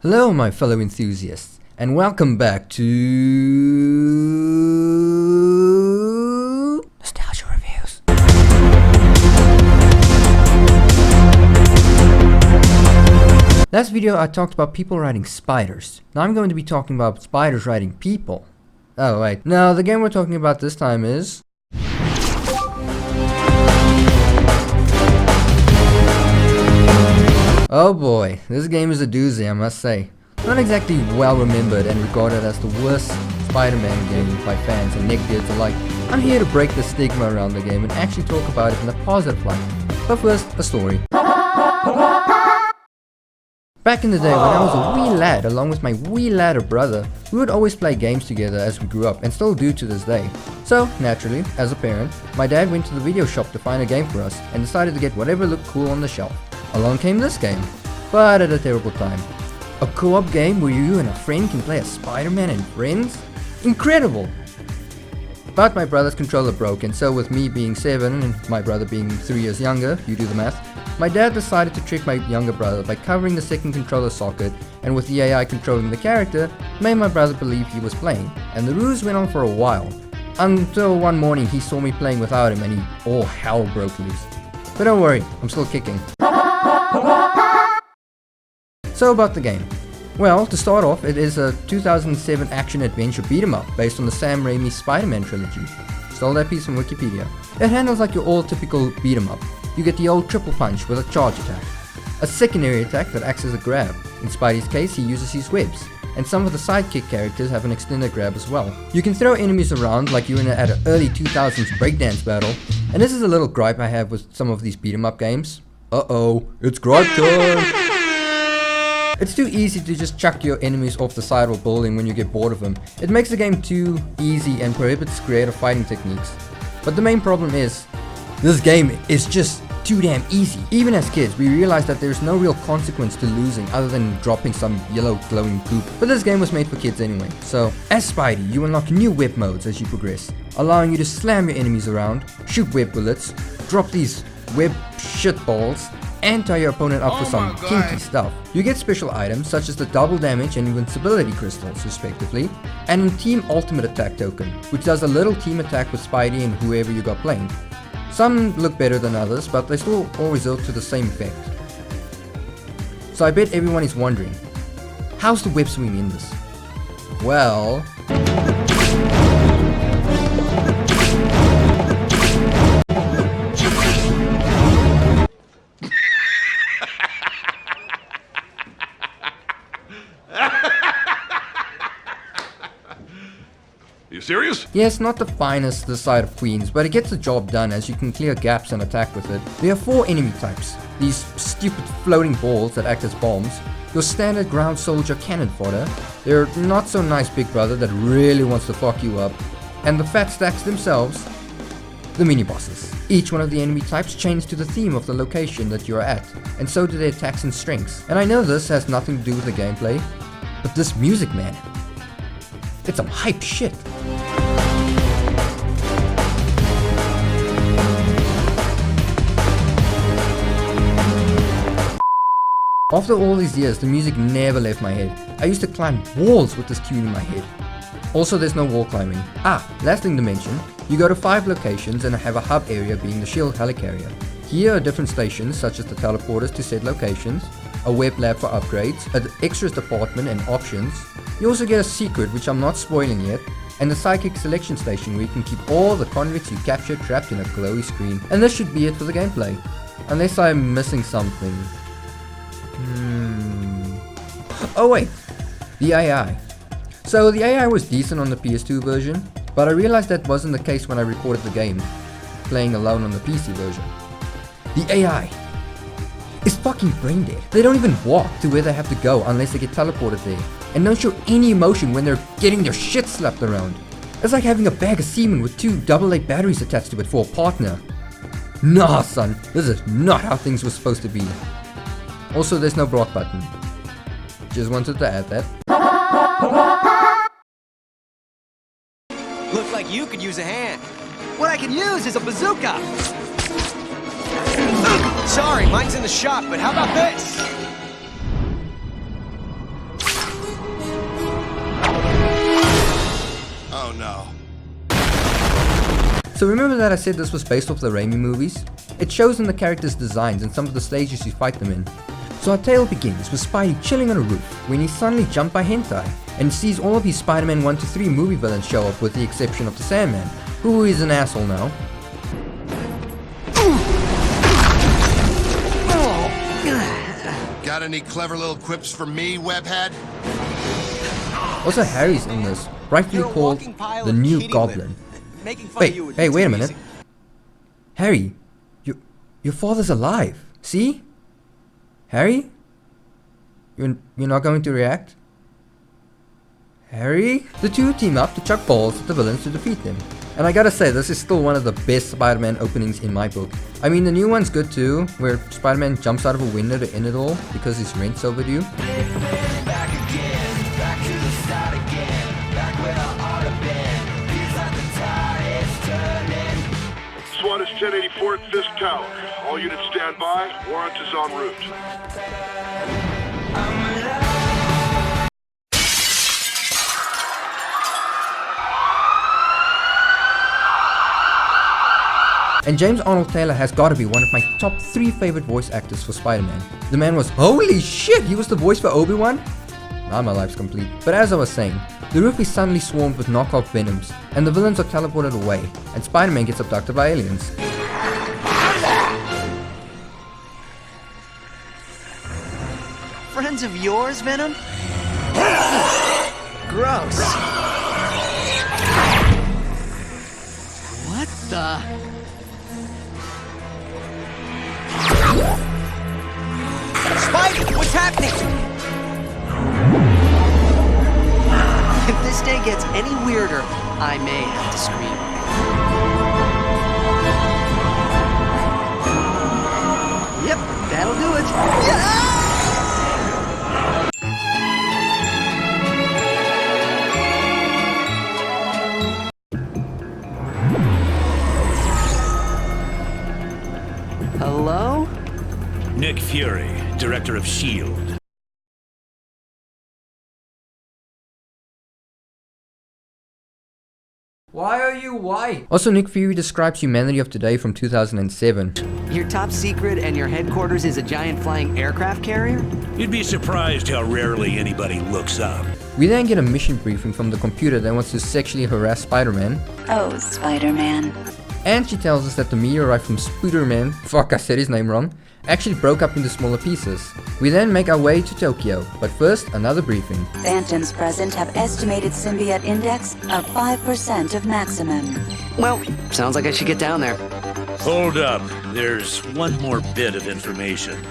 Hello my fellow enthusiasts, and welcome back to Nostalgia Reviews. Last video I talked about people riding spiders. Now I'm going to be talking about spiders riding people. Oh wait, now the game we're talking about this time is... Oh boy, this game is a doozy, I must say. Not exactly well remembered and regarded as the worst Spider-Man game by fans and neckbeards alike. I'm here to break the stigma around the game and actually talk about it in a positive light. But first, a story. Back in the day when I was a wee lad along with my wee ladder brother, we would always play games together as we grew up and still do to this day. So, naturally, as a parent, my dad went to the video shop to find a game for us and decided to get whatever looked cool on the shelf. Along came this game, but at a terrible time. A co-op game where you and a friend can play as Spider-Man and friends? Incredible! But my brother's controller broke, and so with me being 7 and my brother being 3 years younger, you do the math, my dad decided to trick my younger brother by covering the second controller socket, and with the AI controlling the character, made my brother believe he was playing, and the ruse went on for a while. Until one morning he saw me playing without him and all hell broke loose. But don't worry, I'm still kicking. So about the game. Well, to start off, it is a 2007 action-adventure beat-em-up based on the Sam Raimi Spider-Man trilogy. Stole that piece from Wikipedia. It handles like your all-typical beat-em-up. You get the old triple punch with a charge attack, a secondary attack that acts as a grab. In Spidey's case, he uses his webs, and some of the sidekick characters have an extended grab as well. You can throw enemies around like you're at an early 2000s breakdance battle, and this is a little gripe I have with some of these beat-em-up games. Uh-oh, it's gripe time! It's too easy to just chuck your enemies off the side of a building when you get bored of them. It makes the game too easy and prohibits creative fighting techniques. But the main problem is, this game is just too damn easy. Even as kids, we realized that there's no real consequence to losing other than dropping some yellow glowing goop. But this game was made for kids anyway. So, as Spidey, you unlock new web modes as you progress, allowing you to slam your enemies around, shoot web bullets, drop these web shitballs, and tie your opponent up for some kinky stuff. You get special items such as the double damage and invincibility crystals respectively, and a team ultimate attack token, which does a little team attack with Spidey and whoever you got playing. Some look better than others, but they still all result to the same effect. So I bet everyone is wondering, how's the web swing in this? Well... You serious? Yes, not the finest this side of Queens, but it gets the job done as you can clear gaps and attack with it. There are 4 enemy types. These stupid floating balls that act as bombs, your standard ground soldier cannon fodder, their not so nice big brother that really wants to fuck you up, and the fat stacks themselves, the mini bosses. Each one of the enemy types change to the theme of the location that you're at, and so do their attacks and strengths. And I know this has nothing to do with the gameplay, but this music, man, it's some hype shit. After all these years, the music never left my head. I used to climb walls with this tune in my head. Also, there's no wall climbing. Last thing to mention, you go to 5 locations and have a hub area being the shield helicarrier. Here are different stations such as the teleporters to said locations, a web lab for upgrades, an extras department and options. You also get a secret which I'm not spoiling yet, and the psychic selection station where you can keep all the convicts you captured trapped in a glowy screen. And this should be it for the gameplay. Unless I'm missing something. Oh wait, the AI. So the AI was decent on the PS2 version, but I realized that wasn't the case when I recorded the game, playing alone on the PC version. The AI is fucking brain dead. They don't even walk to where they have to go unless they get teleported there, and don't show any emotion when they're getting their shit slapped around. It's like having a bag of semen with 2 AA batteries attached to it for a partner. Nah son, this is not how things were supposed to be. Also, there's no block button. Just wanted to add that. Looks like you could use a hand. What I can use is a bazooka! Sorry, mine's in the shop, but how about this? So remember that I said this was based off the Raimi movies? It shows in the characters' designs and some of the stages you fight them in. So our tale begins with Spidey chilling on a roof when he's suddenly jumped by hentai and sees all of his Spider-Man 1 to 3 movie villains show up with the exception of the Sandman, who is an asshole now. Got any clever little quips for me, webhead? Also Harry's in this, rightfully called the new Goblin. Wait, hey, wait a minute. Harry, your father's alive, see? Harry? You're not going to react? Harry? The two team up to chuck balls at the villains to defeat them. And I gotta say, this is still one of the best Spider-Man openings in my book. I mean, the new one's good too, where Spider-Man jumps out of a window to end it all because his rent's overdue. SWAT is 1084 at this tower. All units stand by. Warrant is en route. And James Arnold Taylor has got to be one of my top 3 favorite voice actors for Spider-Man. The man was, holy shit, he was the voice for Obi-Wan? Now my life's complete. But as I was saying, the roof is suddenly swarmed with knockoff Venoms, and the villains are teleported away, and Spider-Man gets abducted by aliens. Friends of yours, Venom? Gross. What the? Spidey, what's happening? If this day gets any weirder, I may have to scream. Yep, that'll do it. Yeah! Hello? Nick Fury, Director of S.H.I.E.L.D. Why are you white? Also, Nick Fury describes humanity of today from 2007. Your top secret and your headquarters is a giant flying aircraft carrier? You'd be surprised how rarely anybody looks up. We then get a mission briefing from the computer that wants to sexually harass Spider-Man. Oh, Spider-Man. And she tells us that the meteorite from Spooderman, fuck I said his name wrong, actually broke up into smaller pieces. We then make our way to Tokyo, but first another briefing. Phantoms present have estimated symbiote index of 5% of maximum. Well, sounds like I should get down there. Hold up, there's one more bit of information.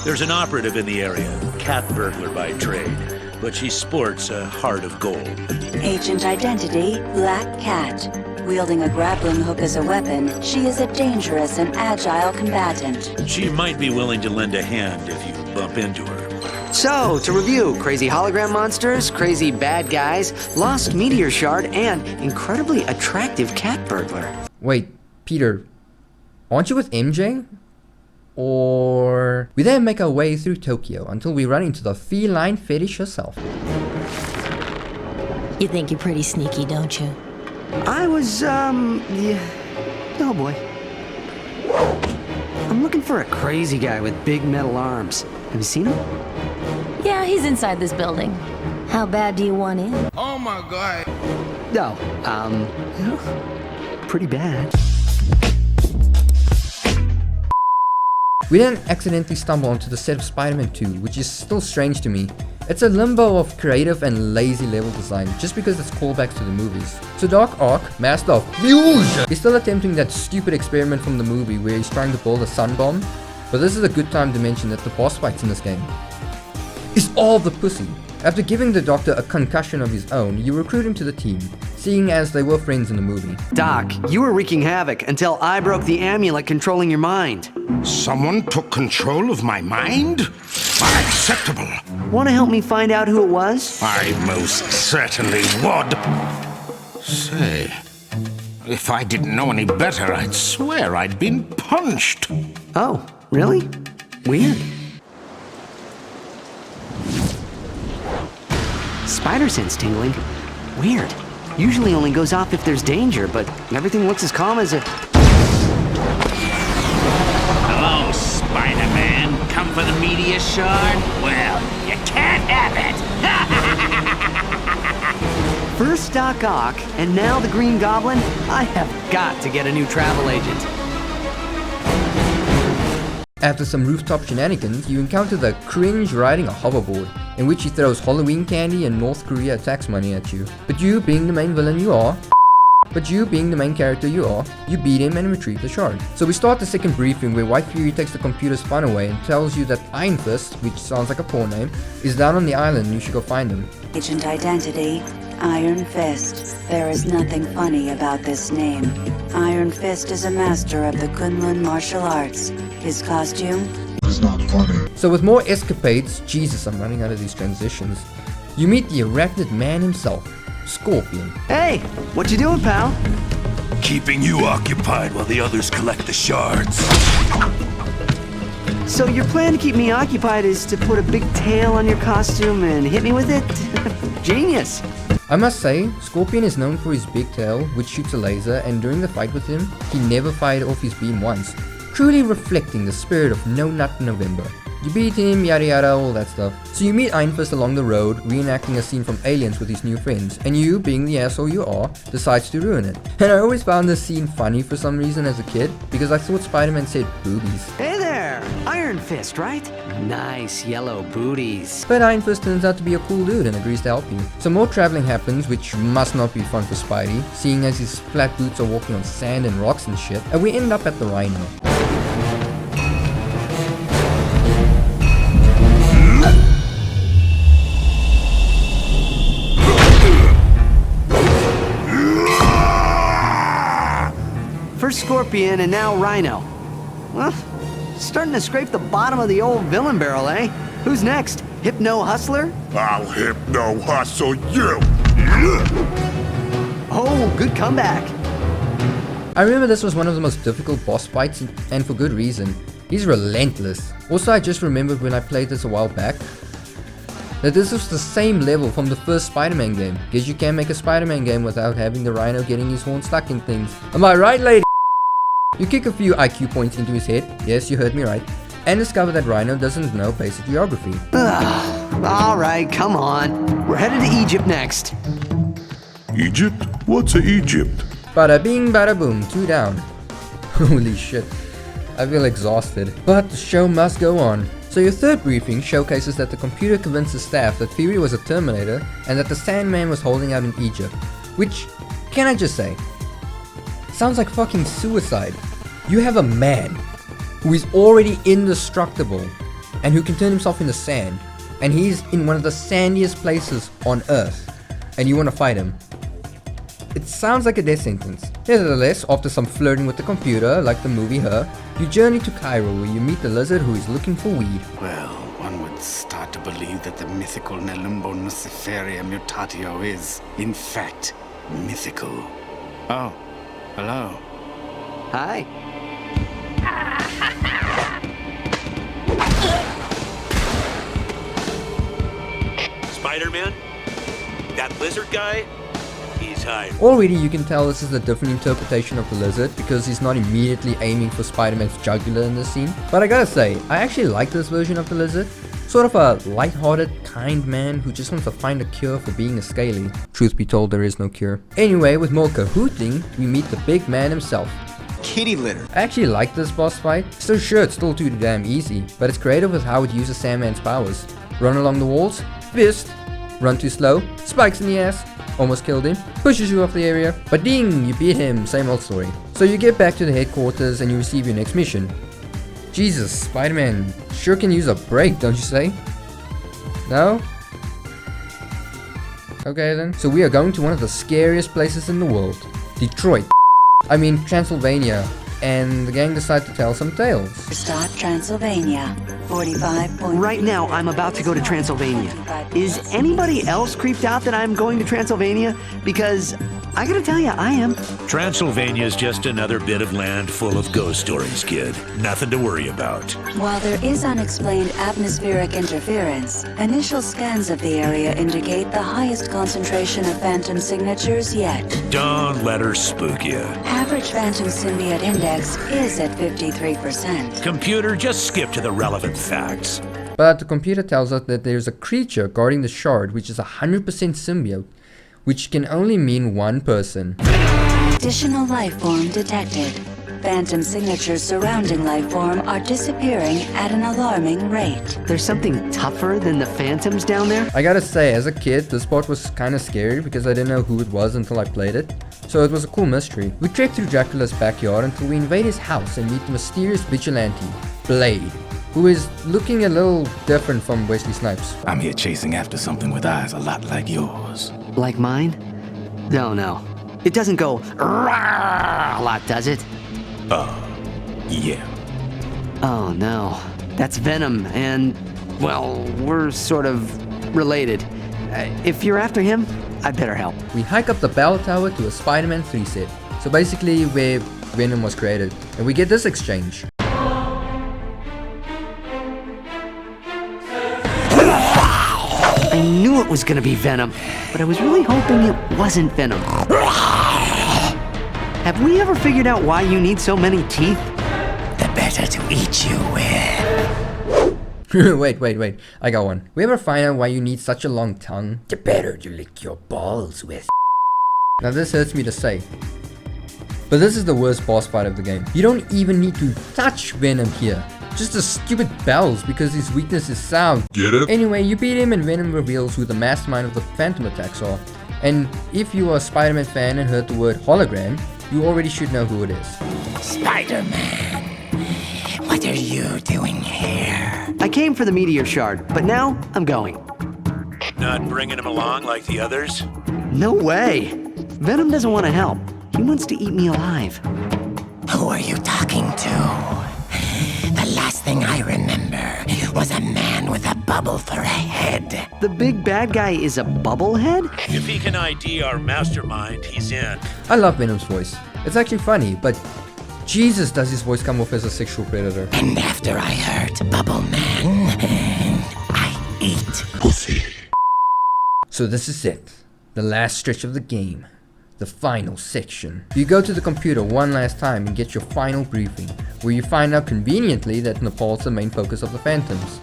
There's an operative in the area, cat burglar by trade, but she sports a heart of gold. Agent identity, Black Cat. Wielding a grappling hook as a weapon, she is a dangerous and agile combatant. She might be willing to lend a hand if you bump into her. So, to review, crazy hologram monsters, crazy bad guys, lost meteor shard, and incredibly attractive cat burglar. Wait, Peter, aren't you with MJ? Or... We then make our way through Tokyo until we run into the feline fetish herself. You think you're pretty sneaky, don't you? I was, yeah. Oh boy. I'm looking for a crazy guy with big metal arms. Have you seen him? Yeah, he's inside this building. How bad do you want in? Oh my god. No, pretty bad. We then accidentally stumble onto the set of Spider-Man 2, which is still strange to me. It's a limbo of creative and lazy level design, just because it's callbacks to the movies. So Doc Ock, Master of Fusion, is still attempting that stupid experiment from the movie where he's trying to build a sun bomb. But this is a good time to mention that the boss fights in this game is all the pussy. After giving the Doctor a concussion of his own, you recruit him to the team, seeing as they were friends in the movie. Doc, you were wreaking havoc until I broke the amulet controlling your mind. Someone took control of my mind? Unacceptable. Want to help me find out who it was? I most certainly would. Say, if I didn't know any better, I'd swear I'd been punched. Oh, really? Weird. Spider sense tingling. Weird. usually only goes off if there's danger, but everything looks as calm as a... Hello, Spider-Man. Come for the meteor shard? Well, you can't have it. First Doc Ock, and now the Green Goblin? I have got to get a new travel agent. After some rooftop shenanigans, you encounter the cringe riding a hoverboard, in which he throws Halloween candy and North Korea tax money at you. But you, being the main villain you are, you beat him and retrieve the shard. So we start the second briefing where White Fury takes the computer spun away and tells you that Iron Fist, which sounds like a porn name, is down on the island and you should go find him. Agent identity, Iron Fist. There is nothing funny about this name. Iron Fist is a master of the Kunlun martial arts. His costume? It's not funny. So with more escapades, Jesus, I'm running out of these transitions, you meet the arachnid man himself, Scorpion. Hey, what you doing, pal? Keeping you occupied while the others collect the shards. So your plan to keep me occupied is to put a big tail on your costume and hit me with it? Genius! I must say, Scorpion is known for his big tail, which shoots a laser, and during the fight with him, he never fired off his beam once, truly reflecting the spirit of No Nut November. You beat him, yada yada, all that stuff. So you meet Iron Fist along the road, reenacting a scene from Aliens with his new friends, and you, being the asshole you are, decides to ruin it. And I always found this scene funny for some reason as a kid, because I thought Spider-Man said boobies. Hey there! Iron Fist, right? Nice yellow booties. But Iron Fist turns out to be a cool dude and agrees to help you. Some more traveling happens, which must not be fun for Spidey, seeing as his flat boots are walking on sand and rocks and shit, and we end up at the Rhino. First Scorpion and now Rhino. Well, starting to scrape the bottom of the old villain barrel, eh? Who's next? Hypno Hustler? I'll hypno hustle you. Oh, good comeback. I remember this was one of the most difficult boss fights, and for good reason. He's relentless. Also, I just remembered when I played this a while back, that this was the same level from the first Spider-Man game. Guess you can't make a Spider-Man game without having the Rhino getting his horn stuck in things. Am I right, lady? You kick a few IQ points into his head, yes, you heard me right, and discover that Rhino doesn't know basic geography. Alright, come on. We're headed to Egypt next. Egypt? What's a Egypt? Bada bing, bada boom, 2 down. Holy shit, I feel exhausted. But the show must go on. So your third briefing showcases that the computer convinces staff that Fury was a Terminator and that the Sandman was holding out in Egypt. Which, can I just say, sounds like fucking suicide. You have a man who is already indestructible and who can turn himself into sand, and he's in one of the sandiest places on Earth, and you want to fight him. It sounds like a death sentence. Nevertheless, after some flirting with the computer, like the movie Her, you journey to Cairo where you meet the lizard who is looking for weed. Well, one would start to believe that the mythical Nelumbo Nuciferia Mutatio is, in fact, mythical. Oh, hello. Hi. Spider-Man? That lizard guy? He's hired. Already you can tell this is a different interpretation of the lizard because he's not immediately aiming for Spider-Man's jugular in this scene. But I gotta say, I actually like this version of the lizard. Sort of a light-hearted, kind man who just wants to find a cure for being a scaly. Truth be told, there is no cure. Anyway, with more cahooting, we meet the big man himself. Kitty litter. I actually like this boss fight. So sure, it's still too damn easy, but it's creative with how it uses Sandman's powers. Run along the walls, fist, run too slow, spikes in the ass, almost killed him, pushes you off the area, but ding, you beat him, same old story. So you get back to the headquarters and you receive your next mission. Jesus, Spider-Man sure can use a break, don't you say? No? Okay then. So we are going to one of the scariest places in the world. Detroit. I mean Transylvania. And the gang decide to tell some tales. Start Transylvania. 45 points. Right now, I'm about to go to Transylvania. Is anybody else creeped out that I'm going to Transylvania? Because I gotta tell you, I am. Transylvania's just another bit of land full of ghost stories, kid. Nothing to worry about. While there is unexplained atmospheric interference, initial scans of the area indicate the highest concentration of phantom signatures yet. Don't let her spook you. Average phantom symbiote index is at 53%. Computer, just skip to the relevant facts. But the computer tells us that there's a creature guarding the shard which is 100% symbiote, which can only mean one person. Additional life form detected. Phantom signatures surrounding life form are disappearing at an alarming rate. There's something tougher than the phantoms down there? I gotta say, as a kid, this part was kinda scary because I didn't know who it was until I played it. So it was a cool mystery. We trek through Dracula's backyard until we invade his house and meet the mysterious vigilante, Blade, who is looking a little different from Wesley Snipes. I'm here chasing after something with eyes a lot like yours. Like mine? No. It doesn't go "Rawr" a lot, does it? Yeah. Oh no. That's Venom, and, well, we're sort of related. If you're after him, I'd better help. We hike up the bell tower to a Spider-Man 3 set. So basically where Venom was created. And we get this exchange. I knew it was gonna be Venom, but I was really hoping it wasn't Venom. Have we ever figured out why you need so many teeth? The better to eat you with. Wait. I got one. We ever find out why you need such a long tongue? The better to lick your balls with. Now this hurts me to say, but this is the worst boss fight of the game. You don't even need to touch Venom here. Just the stupid bells because his weakness is sound. Get it? Anyway, you beat him and Venom reveals who the mastermind of the Phantom attacks are. And if you are a Spider-Man fan and heard the word hologram, you already should know who it is. Spider-Man, what are you doing here? I came for the meteor shard, but now I'm going. Not bringing him along like the others? No way. Venom doesn't want to help. He wants to eat me alive. Who are you talking to? The last thing I remember was a man with a bubble for a head. The big bad guy is a bubblehead? If he can ID our mastermind, he's in. I love Venom's voice. It's actually funny, but Jesus, does his voice come off as a sexual predator. And after I hurt Bubble Man, I eat pussy. So this is it. The last stretch of the game. The final section. You go to the computer one last time and get your final briefing, where you find out conveniently that Nepal's the main focus of the Phantoms.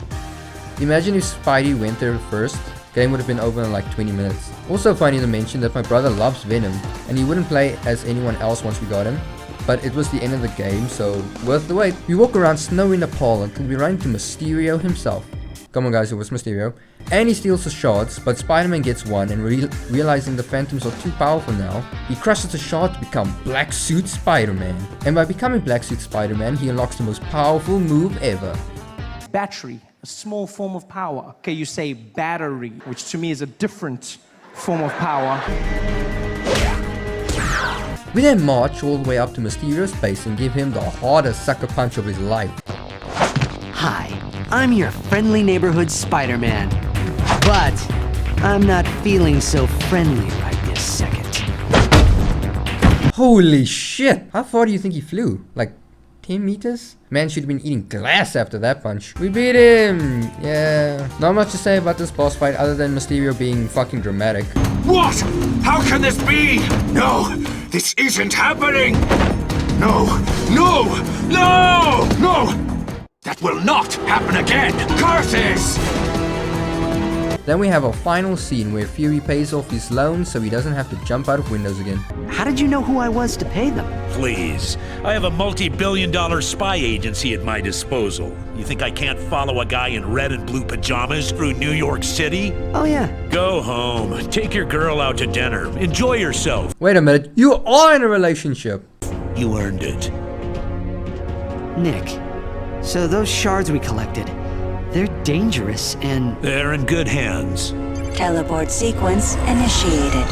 Imagine if Spidey went there first, game would have been over in like 20 minutes. Also funny to mention that my brother loves Venom, and he wouldn't play as anyone else once we got him, but it was the end of the game, so worth the wait. We walk around snowy Nepal until we run into Mysterio himself. Come on guys, it was Mysterio. And he steals the shards, but Spider-Man gets one and realizing the Phantoms are too powerful now, he crushes the shard to become Black Suit Spider-Man. And by becoming Black Suit Spider-Man, he unlocks the most powerful move ever. Battery, a small form of power. Okay, you say battery, which to me is a different form of power. We then march all the way up to Mysterio's base and give him the hardest sucker punch of his life. Hi, I'm your friendly neighborhood Spider-Man. But I'm not feeling so friendly right this second. Holy shit! How far do you think he flew? Like 10 meters? Man should have been eating glass after that punch. We beat him! Yeah. Not much to say about this boss fight other than Mysterio being fucking dramatic. What? How can this be? No, this isn't happening! No! That will not happen again! Curses! Then we have our final scene where Fury pays off his loans so he doesn't have to jump out of windows again. How did you know who I was to pay them? Please. I have a multi-billion-dollar spy agency at my disposal. You think I can't follow a guy in red and blue pajamas through New York City? Oh yeah. Go home. Take your girl out to dinner. Enjoy yourself. Wait a minute, you are in a relationship! You earned it. Nick, so those shards we collected, they're dangerous and... They're in good hands. Teleport sequence initiated.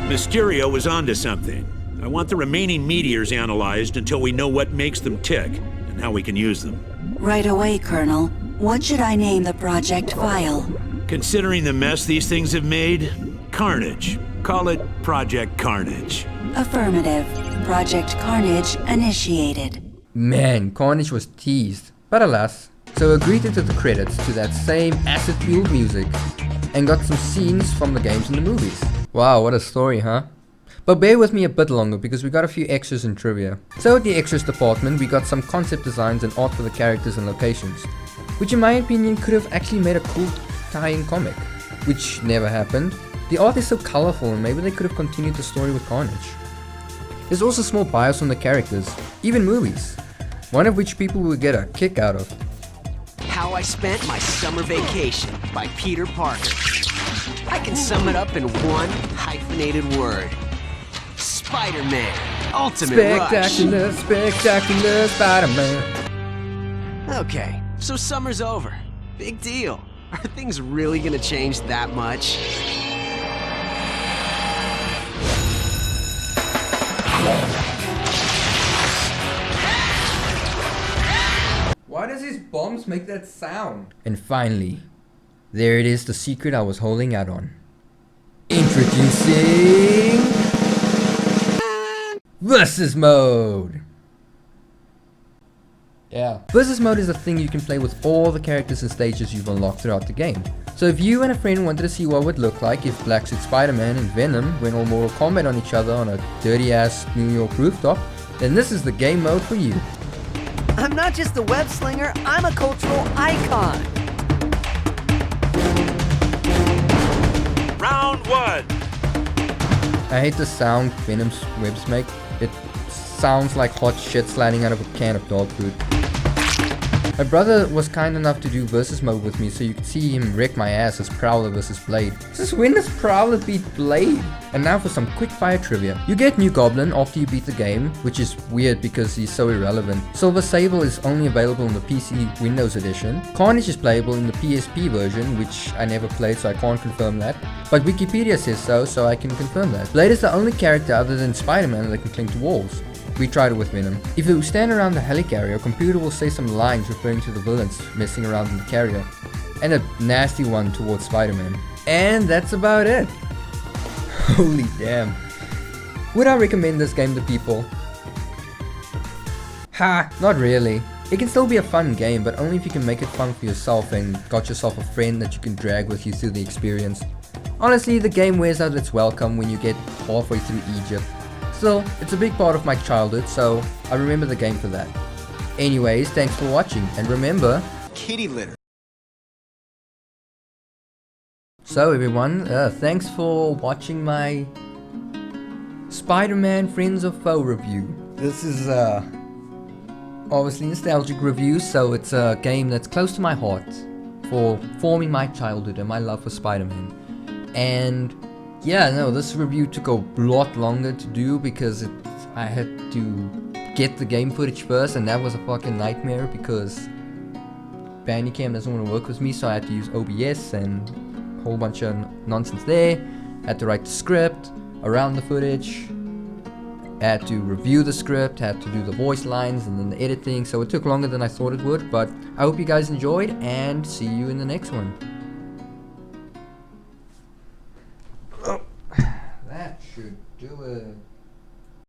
Mysterio was onto something. I want the remaining meteors analyzed until we know what makes them tick and how we can use them. Right away, Colonel. What should I name the project file? Considering the mess these things have made, Carnage. Call it Project Carnage. Affirmative. Project Carnage initiated. Man, Carnage was teased, but alas. So agreed into the credits to that same acid-fueled music and got some scenes from the games and the movies. Wow, what a story, huh? But bear with me a bit longer because we got a few extras in trivia. So at the extras department we got some concept designs and art for the characters and locations, which in my opinion could have actually made a cool tie-in comic, which never happened. The art is so colorful and maybe they could have continued the story with Carnage. There's also small bios on the characters, even movies, one of which people will get a kick out of. How I Spent My Summer Vacation by Peter Parker. I can sum it up in one hyphenated word. Spider-Man. Ultimate Spectacular, Rush. spectacular Spider-Man. Okay, so summer's over. Big deal. Are things really gonna change that much? Why does his bombs make that sound? And finally, there it is, the secret I was holding out on. Introducing Versus Mode. Yeah. Versus Mode is a thing you can play with all the characters and stages you've unlocked throughout the game. So if you and a friend wanted to see what it would look like if Black Suit Spider-Man and Venom went all Mortal Kombat on each other on a dirty ass New York rooftop, then this is the game mode for you. I'm not just a web slinger, I'm a cultural icon. Round one. I hate the sound Venom's webs make. It sounds like hot shit sliding out of a can of dog food. My brother was kind enough to do versus mode with me so you could see him wreck my ass as Prowler versus Blade. Since when does Prowler beat Blade? And now for some quick fire trivia. You get New Goblin after you beat the game, which is weird because he's so irrelevant. Silver Sable is only available in the PC Windows edition. Carnage is playable in the PSP version, which I never played so I can't confirm that. But Wikipedia says so I can confirm that. Blade is the only character other than Spider-Man that can cling to walls. We tried it with Venom. If you stand around the helicarrier, a computer will say some lines referring to the villains messing around in the carrier, and a nasty one towards Spider-Man. And that's about it. Holy damn. Would I recommend this game to people? Ha, not really. It can still be a fun game, but only if you can make it fun for yourself and got yourself a friend that you can drag with you through the experience. Honestly, the game wears out its welcome when you get halfway through Egypt. Still, it's a big part of my childhood, so I remember the game for that. Anyways, thanks for watching, and remember... Kitty litter. So everyone, thanks for watching my Spider-Man Friends of Foe review. This is obviously nostalgic review, so it's a game that's close to my heart for forming my childhood and my love for Spider-Man. And yeah, no, this review took a lot longer to do because I had to get the game footage first, and that was a fucking nightmare because Bandicam doesn't want to work with me, so I had to use OBS and a whole bunch of nonsense there. I had to write the script around the footage, I had to review the script, had to do the voice lines and then the editing, so it took longer than I thought it would, but I hope you guys enjoyed and see you in the next one. That should do it.